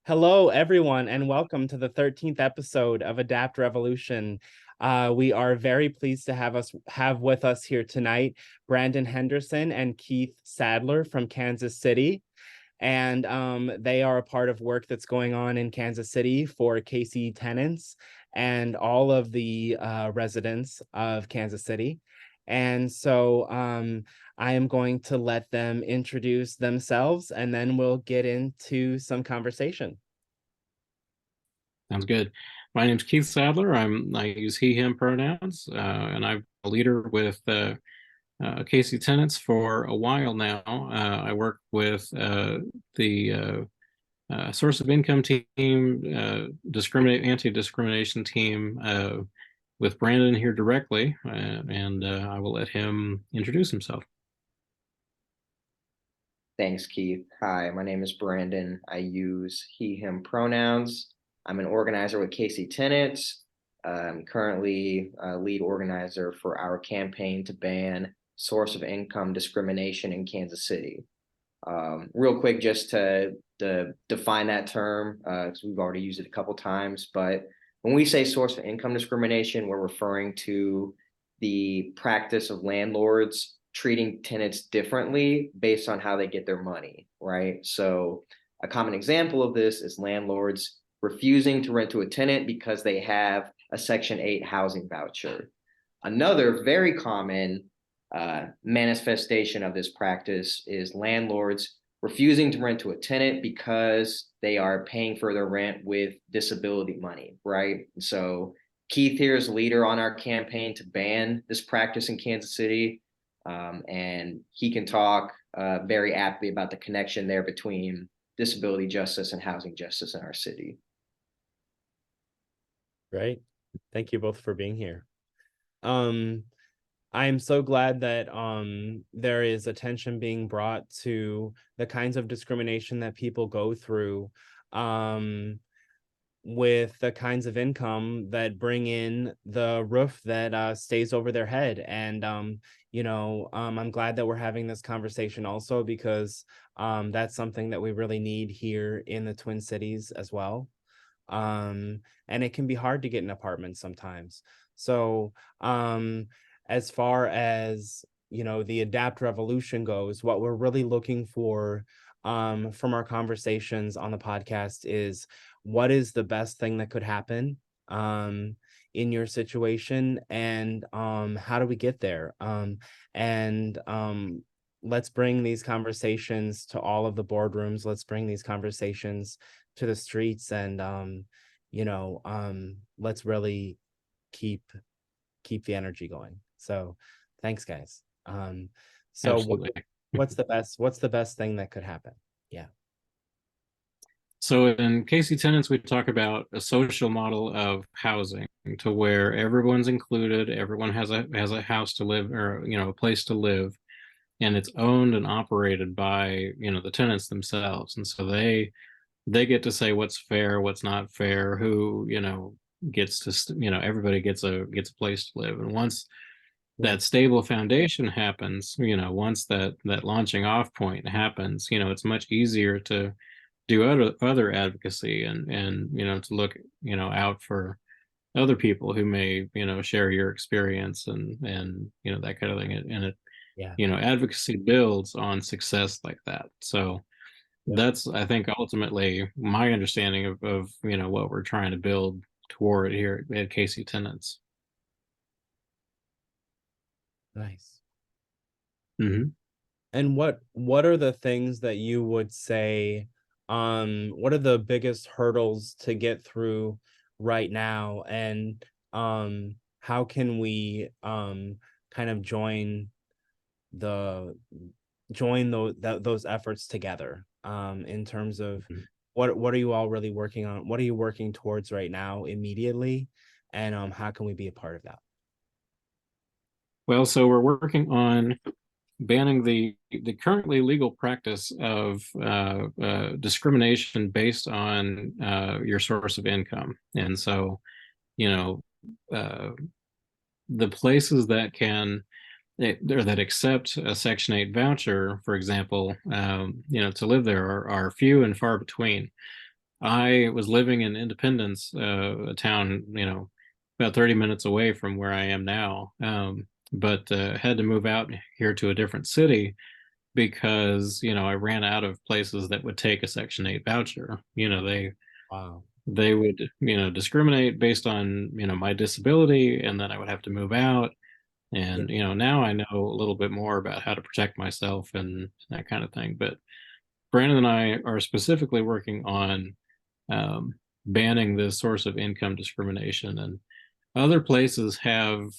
Hello, everyone, and welcome to the 13th episode of Adapt Revolution. We are very pleased to have with us here tonight Brandon Henderson and Keith Sadler from Kansas City. And they are a part of work that's going on in Kansas City for KC Tenants and all of the residents of Kansas City. And so I am going to let them introduce themselves, and then we'll get into some conversation. Sounds good. My name's Keith Sadler. I use he/him pronouns, and I'm a leader with Casey Tenants for a while now. I work with the source of income team, anti-discrimination team with Brandon here directly, and I will let him introduce himself. Thanks, Keith. Hi, my name is Brandon. I use he/him pronouns. I'm an organizer with Casey Tenants. I'm currently a lead organizer for our campaign to ban source of income discrimination in Kansas City. Real quick, just to define that term, because we've already used it a couple times, but when we say source of income discrimination, we're referring to the practice of landlords treating tenants differently based on how they get their money, right? So a common example of this is landlords refusing to rent to a tenant because they have a Section 8 housing voucher. Another very common manifestation of this practice is landlords refusing to rent to a tenant because they are paying for their rent with disability money, right? So Keith here is leader on our campaign to ban this practice in Kansas City. And he can talk very aptly about the connection there between disability justice and housing justice in our city. Great. Thank you both for being here. I'm so glad that there is attention being brought to the kinds of discrimination that people go through with the kinds of income that bring in the roof that stays over their head. And I'm glad that we're having this conversation also because that's something that we really need here in the Twin Cities as well. And it can be hard to get an apartment sometimes. So as far as the Adapt Revolution goes, what we're really looking for from our conversations on the podcast is what is the best thing that could happen in your situation, and how do we get there? And let's bring these conversations to all of the boardrooms. Let's bring these conversations to the streets, and let's really keep the energy going. So thanks, guys. Absolutely. What's the best thing that could happen? Yeah. So in Casey Tenants, we talk about a social model of housing to where everyone's included, everyone has a house to live, or a place to live, and it's owned and operated by the tenants themselves, and so they get to say what's fair, what's not fair, who gets to everybody gets a place to live. And once that stable foundation happens, once that launching off point happens, it's much easier to do other advocacy and to look out for other people who may share your experience and that kind of thing. And it advocacy builds on success like that. So that's, I think, ultimately my understanding of what we're trying to build toward here at Casey Tenants. Nice. Mm-hmm. And what are the things that you would say, what are the biggest hurdles to get through right now? And how can we kind of join those efforts together in terms of what are you all really working on? What are you working towards right now immediately? And how can we be a part of that? Well, so we're working on banning the currently legal practice of discrimination based on your source of income. And so, the places that can or that accept a Section 8 voucher, for example, to live there are few and far between. I was living in Independence, a town, about 30 minutes away from where I am now. But had to move out here to a different city because, I ran out of places that would take a Section 8 voucher. Wow. They would, discriminate based on, my disability, and then I would have to move out. Yeah. And, now I know a little bit more about how to protect myself and that kind of thing. But Brandon and I are specifically working on banning this source of income discrimination. And other places have,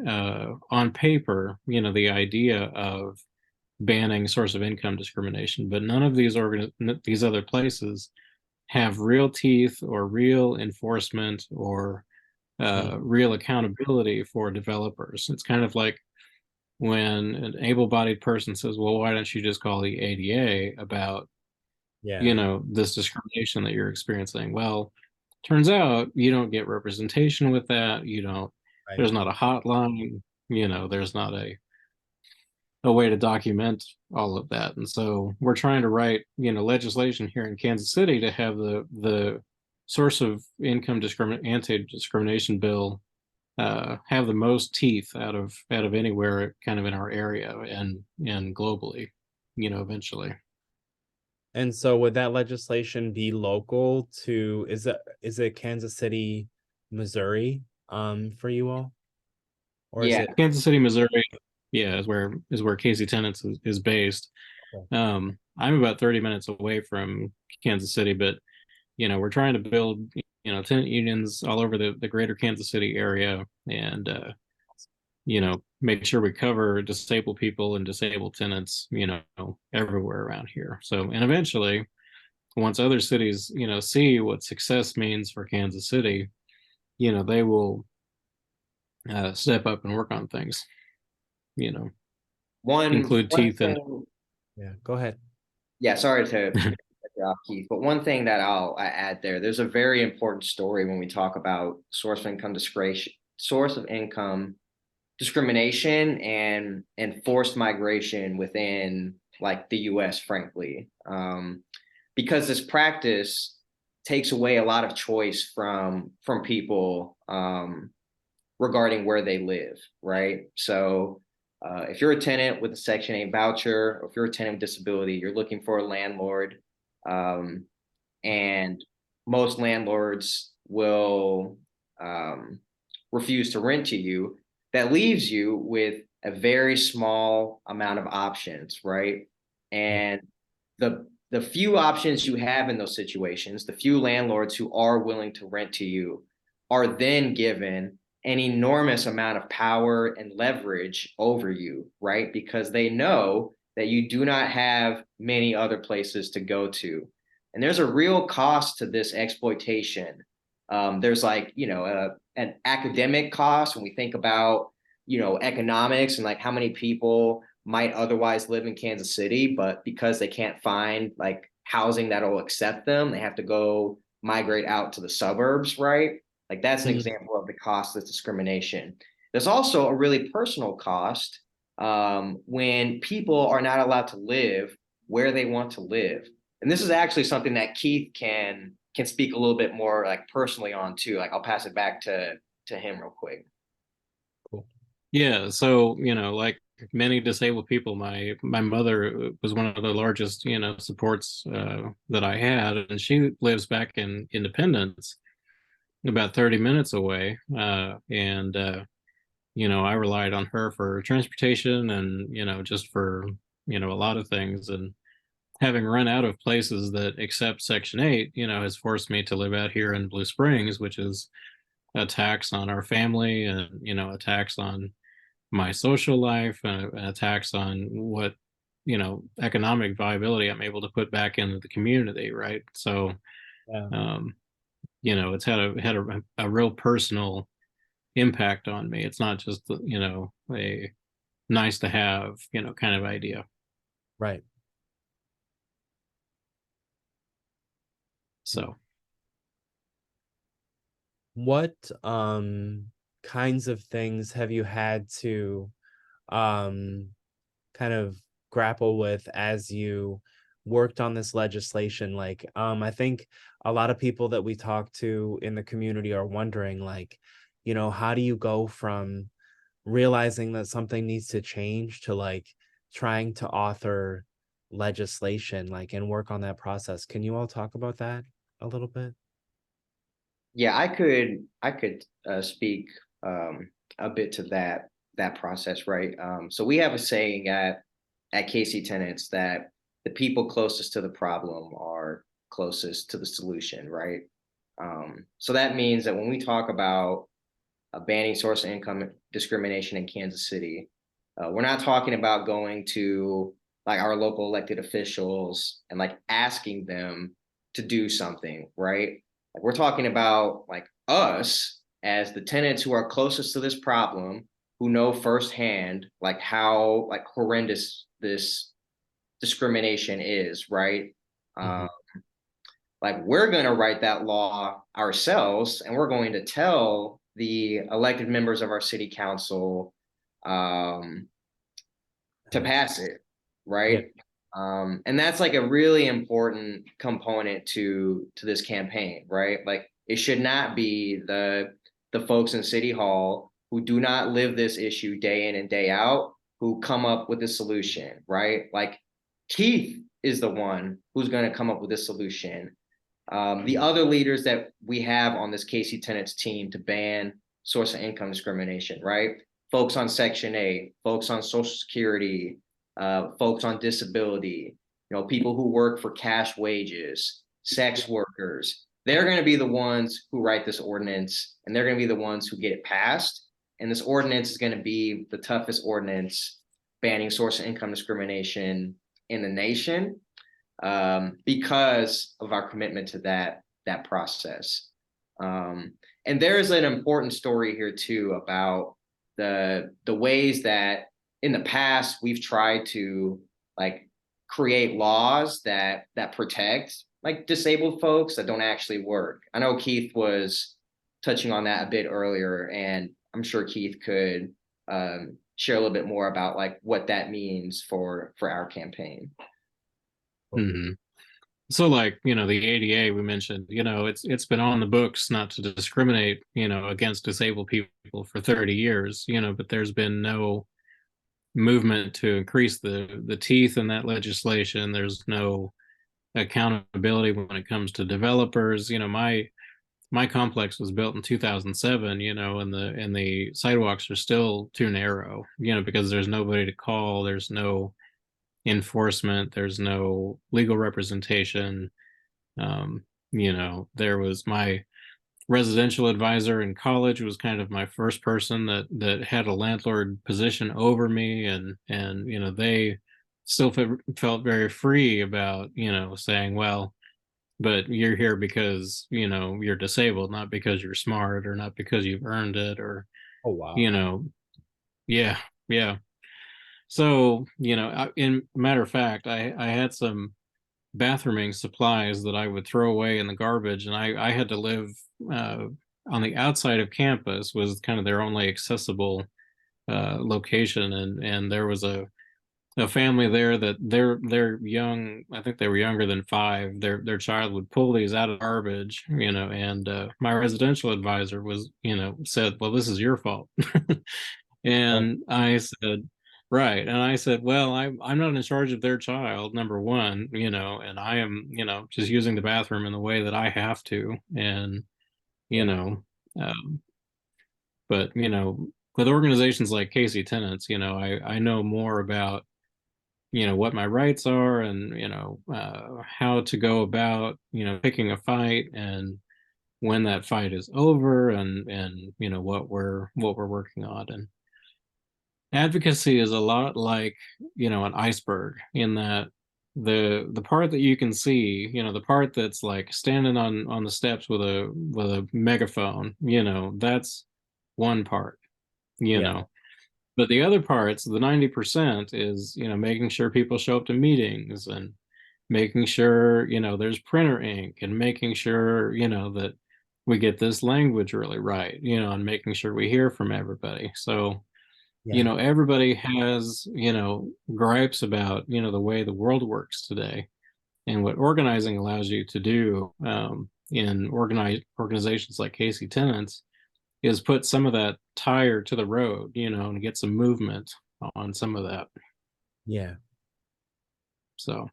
on paper, the idea of banning source of income discrimination, but none of these other places have real teeth or real enforcement or real accountability for developers. It's kind of like when an able-bodied person says, "Well, why don't you just call the ADA about Yeah. this discrimination that you're experiencing?" Well, turns out you don't get representation with that. Right. There's not a hotline, there's not a way to document all of that. And so we're trying to write, legislation here in Kansas City to have the source of income anti-discrimination bill have the most teeth out of anywhere kind of in our area and globally, eventually. And so would that legislation be local to, is it Kansas City, Missouri, for you all? Or is Yeah, it Kansas City, Missouri, yeah, is where Casey Tenants is based. okay. I'm about 30 minutes away from Kansas City, but we're trying to build tenant unions all over the greater Kansas City area, and make sure we cover disabled people and disabled tenants, everywhere around here. So, and eventually, once other cities, see what success means for Kansas City, they will step up and work on things, you know, include one teeth and thing. Yeah, go ahead. Yeah, sorry to cut you off, Keith, but one thing that I add there, there's a very important story when we talk about source of income discrimination and forced migration within like the US, frankly. Because this practice takes away a lot of choice from people regarding where they live, right? So if you're a tenant with a Section 8 voucher, or if you're a tenant with disability, you're looking for a landlord. Um, and most landlords will refuse to rent to you. That leaves you with a very small amount of options, right? Yeah. And the few options you have in those situations, the few landlords who are willing to rent to you, are then given an enormous amount of power and leverage over you, right? Because they know that you do not have many other places to go to. And there's a real cost to this exploitation. There's like, an academic cost when we think about, economics and like how many people might otherwise live in Kansas City, but because they can't find like housing that'll accept them, they have to go migrate out to the suburbs, right? Like that's an Mhm. example of the cost of discrimination. There's also a really personal cost when people are not allowed to live where they want to live. And this is actually something that Keith can speak a little bit more like personally on too. Like I'll pass it back to him real quick. Cool. yeah. So like many disabled people, my mother was one of the largest supports that I had, and she lives back in Independence, about 30 minutes away, and I relied on her for transportation and just for a lot of things. And having run out of places that accept Section 8, has forced me to live out here in Blue Springs, which is a tax on our family and, a tax on my social life and a tax on what, economic viability I'm able to put back into the community. Right. So, Yeah. um, it's had a real personal impact on me. It's not just, a nice to have, kind of idea. Right. So, What kinds of things have you had to um kind of grapple with as you worked on this legislation. Like, I think a lot of people that we talk to in the community are wondering, like, how do you go from realizing that something needs to change to like trying to author legislation, like, and work on that process? Can you all talk about that a little bit? Yeah, I could speak a bit to that process, right? So we have a saying at KC Tenants that the people closest to the problem are closest to the solution, right? So that means that when we talk about banning source of income discrimination in Kansas City, we're not talking about going to like our local elected officials and like asking them to do something, right? Like we're talking about like us as the tenants who are closest to this problem, who know firsthand like how like horrendous this discrimination is, right? Mhm. Um, like we're going to write that law ourselves, and we're going to tell the elected members of our city council um, to pass it, Yeah. right? And that's like a really important component to this campaign, right? Like it should not be the folks in City Hall who do not live this issue day in and day out who come up with a solution, right? Like Keith is the one who's going to come up with a solution. The other leaders that we have on this KC Tenants team to ban source of income discrimination, right? Folks on Section 8, folks on Social Security, folks on disability, people who work for cash wages, sex workers. They're going to be the ones who write this ordinance, and they're going to be the ones who get it passed. And this ordinance is going to be the toughest ordinance banning source of income discrimination in the nation, because of our commitment to that process. Um, and there is an important story here too about the ways that in the past we've tried to like create laws that protect like disabled folks that don't actually work. I know Keith was touching on that a bit earlier, and I'm sure Keith could share a little bit more about like what that means for our campaign. Mhm. So like, the ADA we mentioned, it's been on the books not to discriminate, against disabled people for 30 years, but there's been no movement to increase the teeth in that legislation. There's no accountability when it comes to developers. My complex was built in 2007, and the sidewalks are still too narrow, because there's nobody to call, there's no enforcement, there's no legal representation. There was my residential advisor in college was kind of my first person that had a landlord position over me, and they still felt very free about saying, well, but you're here because you're disabled, not because you're smart or not because you've earned it, or Oh, you wow. know yeah, yeah. So in matter of fact, I had some bathrooming supplies that I would throw away in the garbage, and I had to live uh, on the outside of campus, was kind of their only accessible location, and there was a family there that they're young. I think they were younger than 5. Their child would pull these out of garbage, and my residential advisor was, said, well, this is your fault. Oh, And I said, right. And I said, well, I'm not in charge of their child, number one, and I am, just using the bathroom in the way that I have to. And, you yeah. know, but, with organizations like Casey Tenants, I know more about, what my rights are, and, how to go about, picking a fight, and when that fight is over, and, what we're working on. And advocacy is a lot like, an iceberg, in that the part that you can see, the part that's like standing on the steps with a megaphone, that's one part, you Yeah. know. But the other parts, the 90%, is, making sure people show up to meetings, and making sure, there's printer ink, and making sure, that we get this language really right, and making sure we hear from everybody. So Yeah. everybody has, gripes about, the way the world works today. And what organizing allows you to do in organizations like Casey Tenants is put some of that tire to the road, and get some movement on some of that. Yeah. So,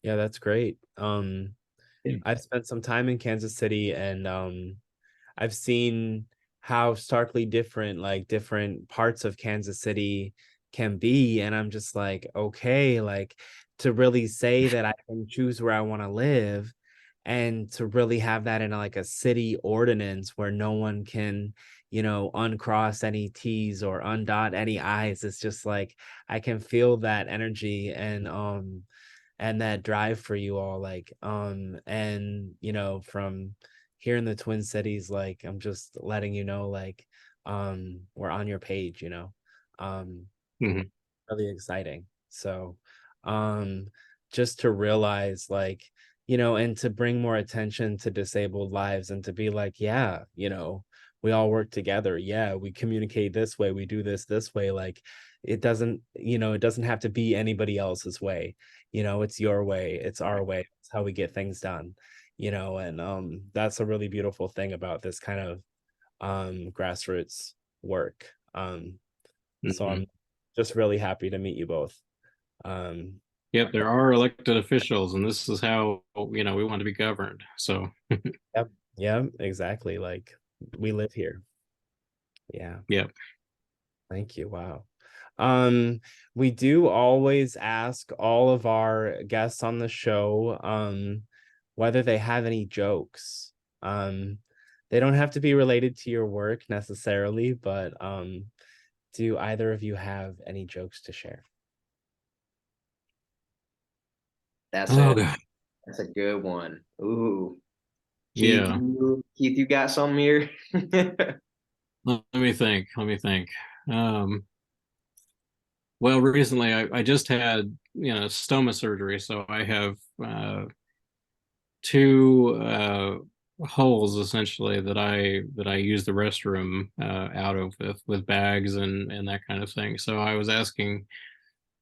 Yeah, that's great. yeah. I've spent some time in Kansas City, and I've seen how starkly different like different parts of Kansas City can be, and I'm just like, okay, like to really say that I can choose where I want to live, and to really have that in like a city ordinance where no one can, uncross any T's or undot any I's. It's just like I can feel that energy and that drive for you all, like and from here in the Twin Cities, like I'm just letting you know, like we're on your page, um Mhm. really exciting. So um just to realize, like, and to bring more attention to disabled lives, and to be like, yeah, we all work together. Yeah, we communicate this way, we do this way. Like it doesn't have to be anybody else's way. It's your way, it's our way, it's how we get things done. And that's a really beautiful thing about this kind of grassroots work. So Mhm. I'm just really happy to meet you both. Um, Yep, there are elected officials, and this is how we want to be governed. So, yep, yeah, exactly. Like we live here. Yeah, yep. thank you. Wow. Um, we do always ask all of our guests on the show, whether they have any jokes. Um, they don't have to be related to your work necessarily, but do either of you have any jokes to share? That's Oh a God. that's a good one. Ooh, Keith, Yeah. you got something here? Let me think. Let me think. Um, well, recently I just had stoma surgery, so I have two holes essentially that I use the restroom out of with bags and that kind of thing. So I was asking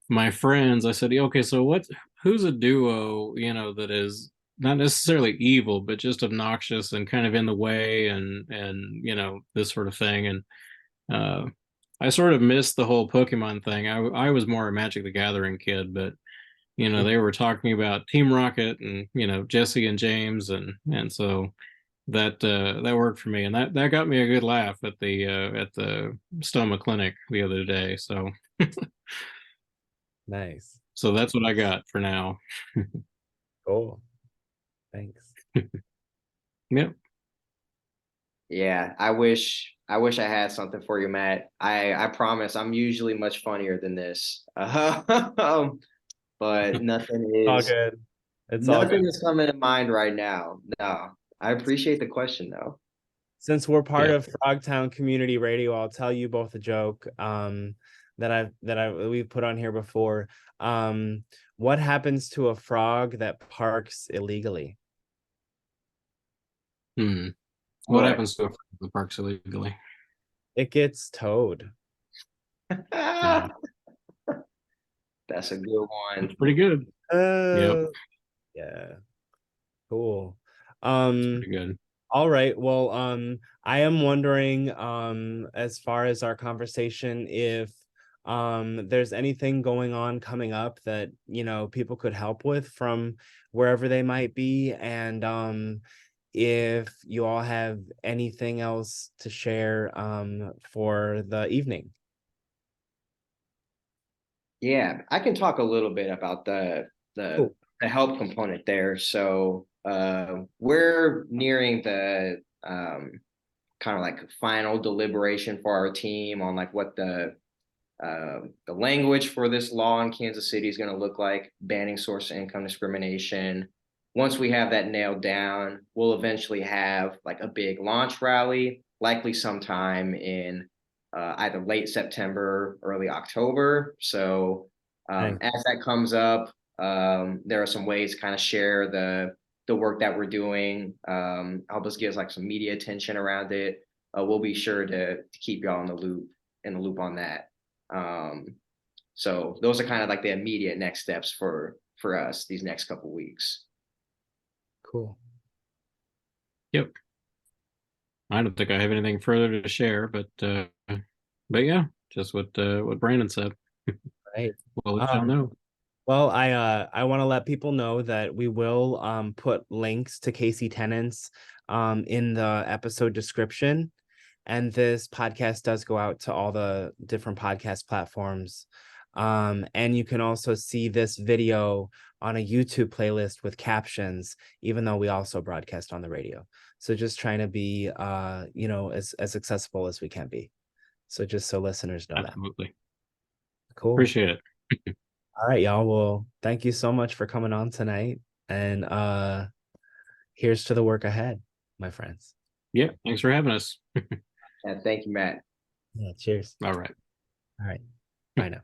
my friends, I said, "Yeah, okay, so who's a duo, that is not necessarily evil, but just obnoxious and kind of in the way and this sort of thing." And uh I sort of missed the whole Pokemon thing. I was more a Magic the Gathering kid, but they were talking about Team Rocket and Jesse and James, and so that worked for me, and that got me a good laugh at the stoma clinic the other day. Nice. So that's what I got for now. Cool. Thanks. Yep. Yeah, I wish I had something for you, Matt. I promise I'm usually much funnier than this. But All good. It's all good. nothing is coming to mind right now. No. I appreciate the question though. Since we're part Yep. of Frogtown Community Radio, I'll tell you both a joke that I we've put on here before. Um, what happens to a frog that parks illegally? Hmm. What What? happens to the parks illegally? It gets towed. Yeah, That's a good that's one. pretty good. Yep, Uh, yeah, cool. it's Um, pretty good. All right. Well, I am wondering, as far as our conversation, if there's anything going on coming up that, people could help with from wherever they might be, and if you all have anything else to share for the evening. Yeah, I can talk a little bit about the Cool. the help component there. So we're nearing the kind of like final deliberation for our team on like what the language for this law in Kansas City is going to look like, banning source of income discrimination. Once we have that nailed down, we'll eventually have like a big launch rally, likely sometime in either late September, early October. So Nice. as that comes up, there are some ways to kind of share the work that we're doing. Help us give like some media attention around it. We'll be sure to keep y'all in the loop on that. Um, so those are kind of like the immediate next steps for for us these next couple weeks. Cool. Yep. I don't think I have anything further to share, but yeah, just what Brandon said. Right. We'll let y'all know. Well, I want to let people know that we will put links to Casey Tenants in the episode description. And this podcast does go out to all the different podcast platforms. And you can also see this video on a YouTube playlist with captions, even though we also broadcast on the radio. So just trying to be as accessible as we can be. So just so listeners know that. Absolutely. Cool. Appreciate it. All right, y'all. Well, thank you so much for coming on tonight. And here's to the work ahead, my friends. Yeah, thanks for having us. And thank you, Matt. Yeah, cheers. All right. All right. Bye now.